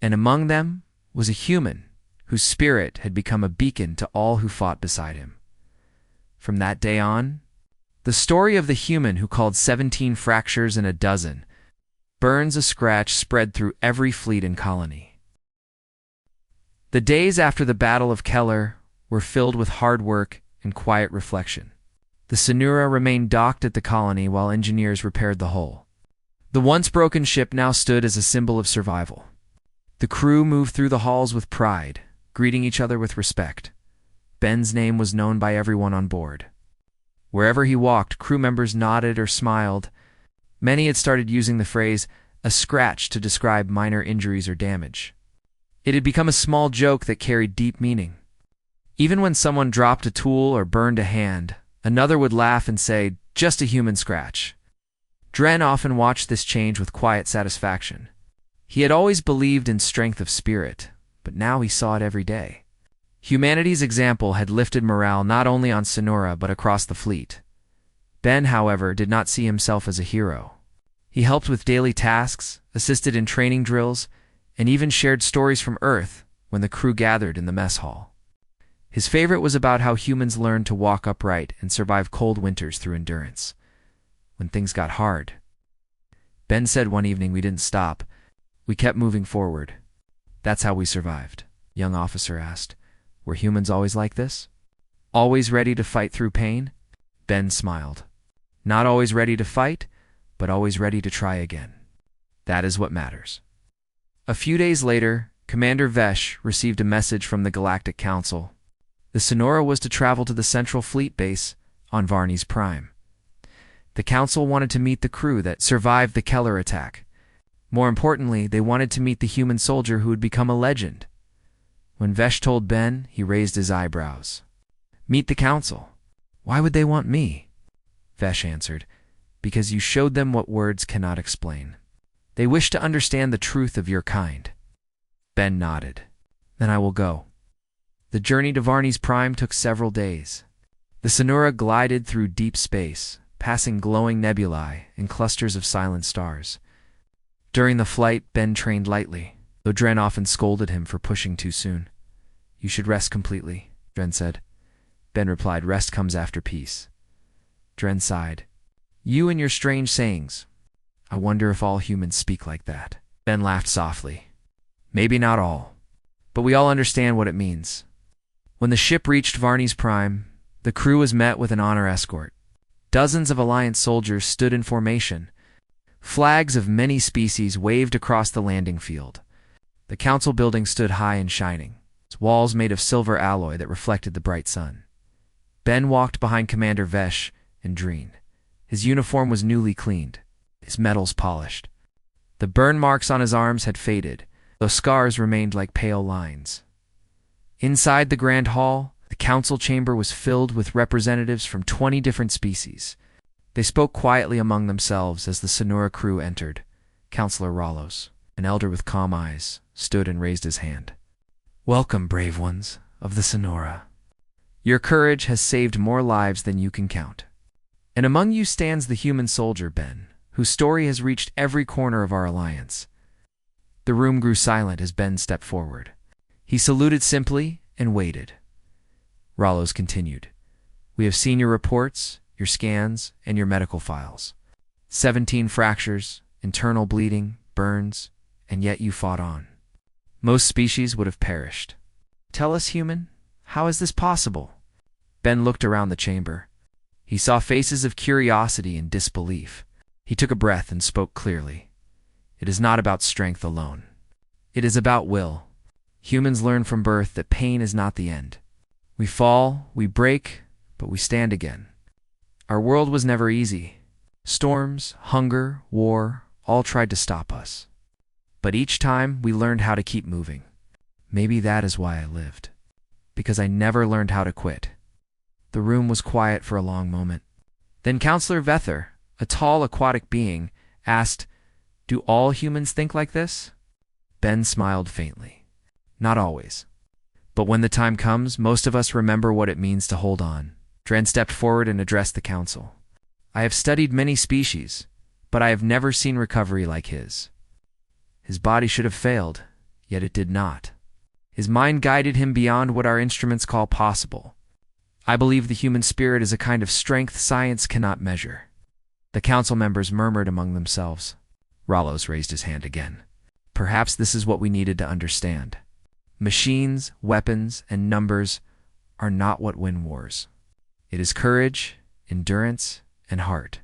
And among them was a human whose spirit had become a beacon to all who fought beside him. From that day on, the story of the human who called 17 fractures in a dozen burns a scratch spread through every fleet and colony. The days after the Battle of Keller were filled with hard work and quiet reflection. The Sonura remained docked at the colony while engineers repaired the hull. The once broken ship now stood as a symbol of survival. The crew moved through the halls with pride, greeting each other with respect. Ben's name was known by everyone on board. Wherever he walked, crew members nodded or smiled. Many had started using the phrase, "a scratch," to describe minor injuries or damage. It had become a small joke that carried deep meaning. Even when someone dropped a tool or burned a hand, another would laugh and say, "just a human scratch." Dren often watched this change with quiet satisfaction. He had always believed in strength of spirit, but now he saw it every day. Humanity's example had lifted morale not only on Sonura but across the fleet. Ben, however, did not see himself as a hero. He helped with daily tasks, assisted in training drills, and even shared stories from Earth when the crew gathered in the mess hall. His favorite was about how humans learned to walk upright and survive cold winters through endurance. When things got hard, Ben said one evening, "We didn't stop. We kept moving forward. That's how we survived." Young officer asked, "Were humans always like this? Always ready to fight through pain?" Ben smiled. "Not always ready to fight, but always ready to try again. That is what matters." A few days later, Commander Vesh received a message from the Galactic Council. The Sonura was to travel to the Central Fleet Base on Varney's Prime. The Council wanted to meet the crew that survived the Keller attack. More importantly, they wanted to meet the human soldier who would become a legend. When Vesh told Ben, he raised his eyebrows. "Meet the Council? Why would they want me?" Vesh answered, "Because you showed them what words cannot explain. They wish to understand the truth of your kind." Ben nodded. "Then I will go." The journey to Varney's Prime took several days. The Sonura glided through deep space, passing glowing nebulae and clusters of silent stars. During the flight, Ben trained lightly, though Dren often scolded him for pushing too soon. "You should rest completely," Dren said. Ben replied, "Rest comes after peace." Dren sighed. "You and your strange sayings. I wonder if all humans speak like that." Ben laughed softly. "Maybe not all, but we all understand what it means." When the ship reached Varney's Prime, the crew was met with an honor escort. Dozens of Alliance soldiers stood in formation. Flags of many species waved across the landing field. The council building stood high and shining, its walls made of silver alloy that reflected the bright sun. Ben walked behind Commander Vesh and Dreen. His uniform was newly cleaned, his metals polished. The burn marks on his arms had faded, though scars remained like pale lines. Inside the Grand Hall, the council chamber was filled with representatives from 20 different species. They spoke quietly among themselves as the Sonura crew entered. Counselor Rallos, an elder with calm eyes, stood and raised his hand. "Welcome, brave ones of the Sonura. Your courage has saved more lives than you can count. And among you stands the human soldier, Ben, whose story has reached every corner of our alliance." The room grew silent as Ben stepped forward. He saluted simply and waited. Rallos continued, "We have seen your reports, your scans, and your medical files. 17 fractures, internal bleeding, burns, and yet you fought on. Most species would have perished. Tell us, human, how is this possible?" Ben looked around the chamber. He saw faces of curiosity and disbelief. He took a breath and spoke clearly. "It is not about strength alone. It is about will. Humans learn from birth that pain is not the end. We fall, we break, but we stand again. Our world was never easy. Storms, hunger, war, all tried to stop us. But each time we learned how to keep moving. Maybe that is why I lived. Because I never learned how to quit." The room was quiet for a long moment. Then Counselor Vether, a tall aquatic being, asked, "Do all humans think like this?" Ben smiled faintly. "Not always. But when the time comes, most of us remember what it means to hold on." Dren stepped forward and addressed the council. "I have studied many species, but I have never seen recovery like his. His body should have failed, yet it did not. His mind guided him beyond what our instruments call possible. I believe the human spirit is a kind of strength science cannot measure." The council members murmured among themselves. Rallos raised his hand again. "Perhaps this is what we needed to understand. Machines, weapons, and numbers are not what win wars. It is courage, endurance, and heart.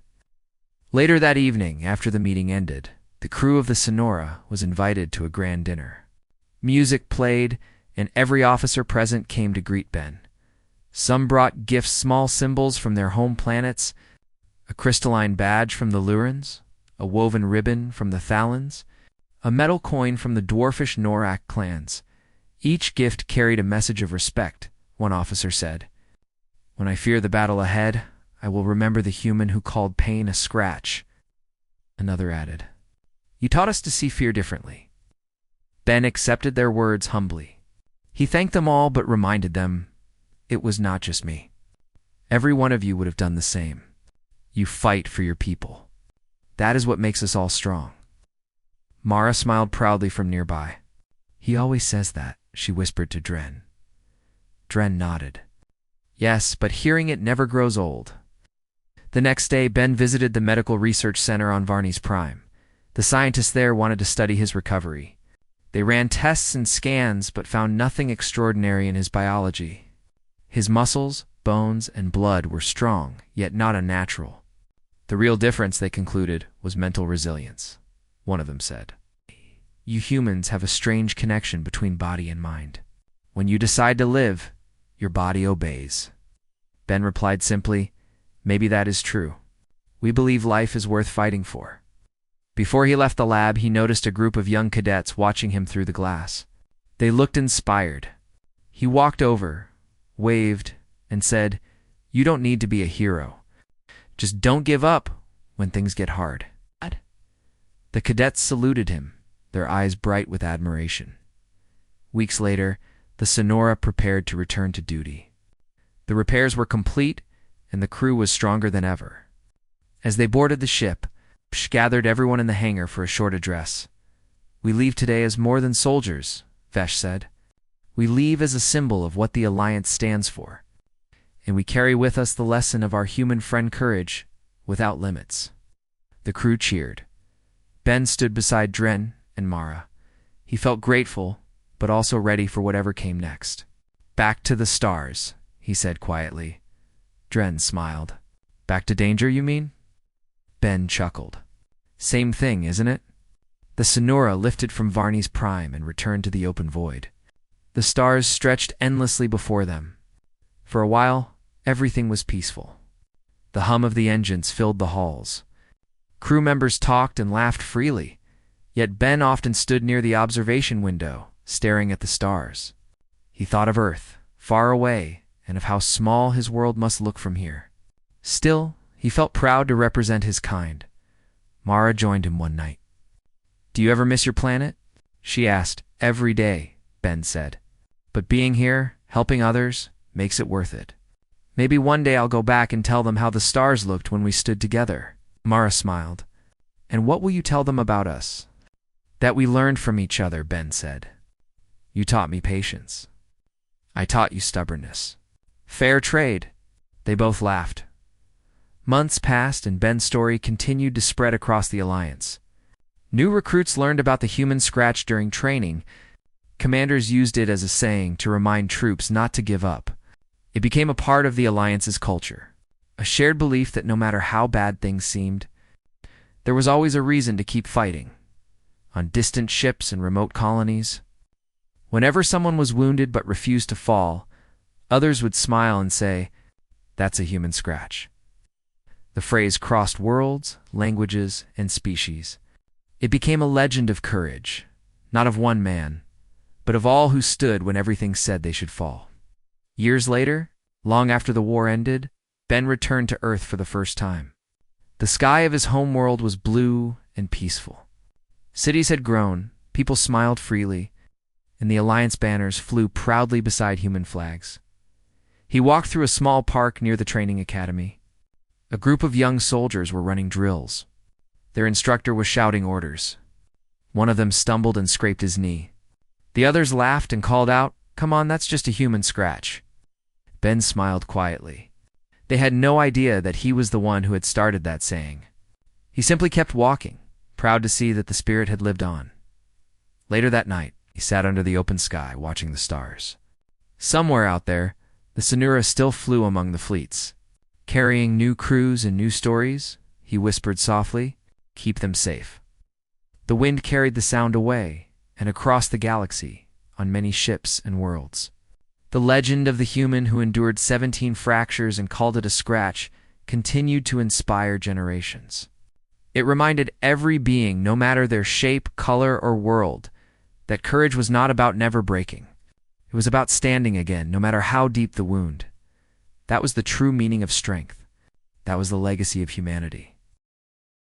Later that evening, after the meeting ended, the crew of the Sonora was invited to a grand dinner. Music played, and every officer present came to greet Ben. Some brought gifts, small symbols from their home planets, a crystalline badge from the Lurans, a woven ribbon from the Thalans, a metal coin from the dwarfish Norak clans. Each gift carried a message of respect, one officer said. When I fear the battle ahead, I will remember the human who called pain a scratch. Another added, You taught us to see fear differently. Ben accepted their words humbly. He thanked them all but reminded them, It was not just me. Every one of you would have done the same. You fight for your people. That is what makes us all strong. Mara smiled proudly from nearby. He always says that, she whispered to Dren. Dren nodded. Yes, but hearing it never grows old. The next day, Ben visited the Medical Research Center on Varney's Prime. The scientists there wanted to study his recovery. They ran tests and scans, but found nothing extraordinary in his biology. His muscles, bones, and blood were strong, yet not unnatural. The real difference, they concluded, was mental resilience. One of them said, You humans have a strange connection between body and mind. When you decide to live, your body obeys. Ben replied simply, Maybe that is true. We believe life is worth fighting for. Before he left the lab, he noticed a group of young cadets watching him through the glass. They looked inspired. He walked over, waved, and said, You don't need to be a hero. Just don't give up when things get hard. The cadets saluted him, their eyes bright with admiration. Weeks later, the Sonora prepared to return to duty. The repairs were complete, and the crew was stronger than ever. As they boarded the ship, Psh gathered everyone in the hangar for a short address. We leave today as more than soldiers, Vesh said. We leave as a symbol of what the Alliance stands for, and we carry with us the lesson of our human friend courage without limits. The crew cheered. Ben stood beside Dren and Mara. He felt grateful, but also ready for whatever came next. Back to the stars, he said quietly. Dren smiled. Back to danger, you mean? Ben chuckled. Same thing, isn't it? The Sonora lifted from Varney's Prime and returned to the open void. The stars stretched endlessly before them. For a while, everything was peaceful. The hum of the engines filled the halls. Crew members talked and laughed freely, yet Ben often stood near the observation window, staring at the stars. He thought of Earth, far away, and of how small his world must look from here. Still, he felt proud to represent his kind. Mara joined him one night. Do you ever miss your planet? She asked. Every day, Ben said. But being here, helping others, makes it worth it. Maybe one day I'll go back and tell them how the stars looked when we stood together. Mara smiled. And what will you tell them about us? That we learned from each other, Ben said. You taught me patience. I taught you stubbornness. Fair trade. They both laughed. Months passed and Ben's story continued to spread across the Alliance. New recruits learned about the human scratch during training. Commanders used it as a saying to remind troops not to give up. It became a part of the Alliance's culture. A shared belief that no matter how bad things seemed, there was always a reason to keep fighting. On distant ships and remote colonies, whenever someone was wounded but refused to fall, others would smile and say, That's a human scratch. The phrase crossed worlds, languages, and species. It became a legend of courage, not of one man, but of all who stood when everything said they should fall. Years later, long after the war ended, Ben returned to Earth for the first time. The sky of his home world was blue and peaceful. Cities had grown, people smiled freely, and the Alliance banners flew proudly beside human flags. He walked through a small park near the training academy. A group of young soldiers were running drills. Their instructor was shouting orders. One of them stumbled and scraped his knee. The others laughed and called out, Come on, that's just a human scratch. Ben smiled quietly. They had no idea that he was the one who had started that saying. He simply kept walking, proud to see that the spirit had lived on. Later that night, he sat under the open sky, watching the stars. Somewhere out there, the Sonora still flew among the fleets. Carrying new crews and new stories, he whispered softly, keep them safe. The wind carried the sound away, and across the galaxy, on many ships and worlds. The legend of the human who endured 17 fractures and called it a scratch continued to inspire generations. It reminded every being, no matter their shape, color, or world, that courage was not about never breaking. It was about standing again, no matter how deep the wound. That was the true meaning of strength. That was the legacy of humanity.